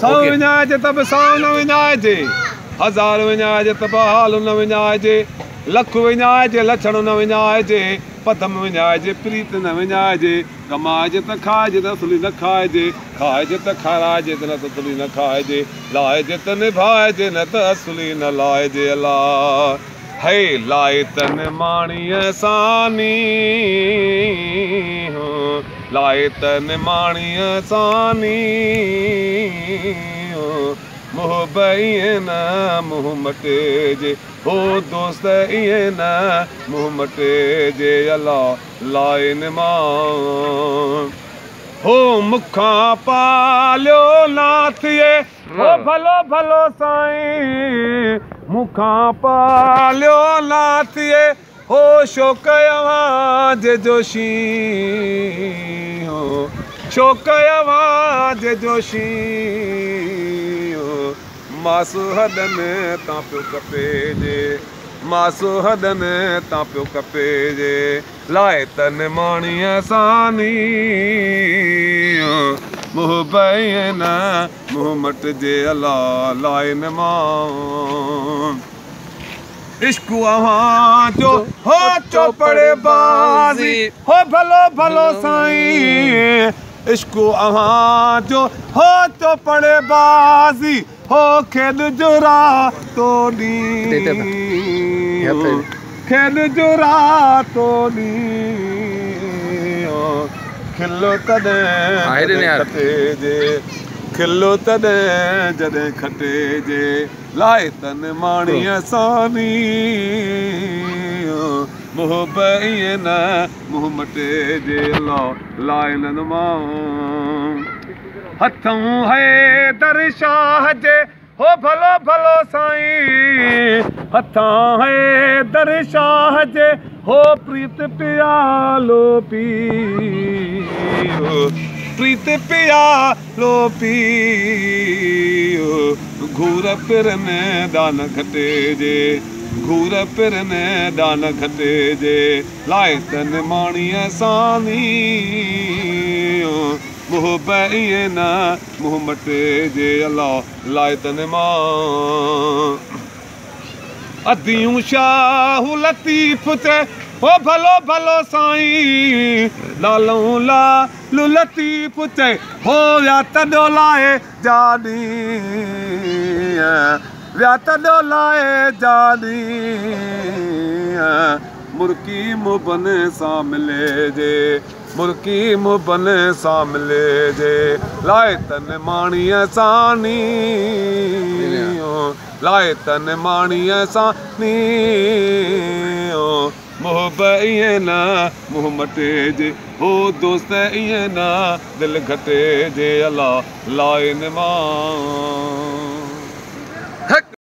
सौ विञाइजे त बि सौ न विञाइजे, हज़ार विञाइजे त बि हाल न विञाइजे, लख विञाइजे लछण न विञाइजे, पदम विञाइजे प्रीत न विञाइजे, कमाइजे त खाइजे त असुली न खाइजे, खाइजे त खाराइजे त न त असुली न खाइजे, लाइजे त निभाइजे न त असुली न लाइजे। अलाह है लाए तन माणीअ सानी हो, लाए तन माणीअ सानी हो, मोहब ईअं न मुंहुं मटिजे, हो दोस्त ईअं न मुंहुं मटिजे। अलाह लाए निमां हो मुखां पालियो नाथिए, हो भलो भलो साईं मुखां पालियो नाथिए, हो शोक आवाज़ जोशी हो, शोक आवाज़ जोशी हो, मासू हदनि तां पियो कपेजे, मासू हदनि तां पियो कपेजे, लाए तन माणीअ सानी मोहब ईअं न मुंहुं मटिजे। अलाह लाए निमां इश्क अव्हां जो हो चौपड़े बाज़ी, हो भलो भलो साईं, इश्क अव्हां जो हो चौपड़े बाज़ी, हो खेद जो रातो ॾींहुं, खेद जो रातो ॾींहुं, खिलो तॾहिं खटेजे, खिलो तॾहिं जॾहिं खटेजे, लाए तन माणीअ सानी मोहब ईअं न मुंहुं मटिजे। लाए निमां हथूं हैदर शाह जे, हो भलो भलो साईं, हथां हैदर शाह जे, हो प्रीत प्यालो पीओ, प्रीत प्यालो पीओ, घूर पिरन दान घटेजे, घूर पिरन दान घटेजे, लाए तन माणीअ सानी मोहब ईअं न मुंहुं मटिजे। अलाह लाए तन मां अदियूं शाहू लतीफ़ चए, हो भलो भलो साईं, लालूं लालू लतीफ़ चए, हो या तॾो लाए जानी, या तॾो लाए जानी, मुर्की मुबन सां मिले जे, मुर्की मुबन सां मिले जे, लाए तन माणीअ सानी, लाए तन माणीअ सानी मोहब ईअं न मुंहुं मटिजे, हो दोस्त ईअं न दिलि घटेजे। अलाह लाए निमां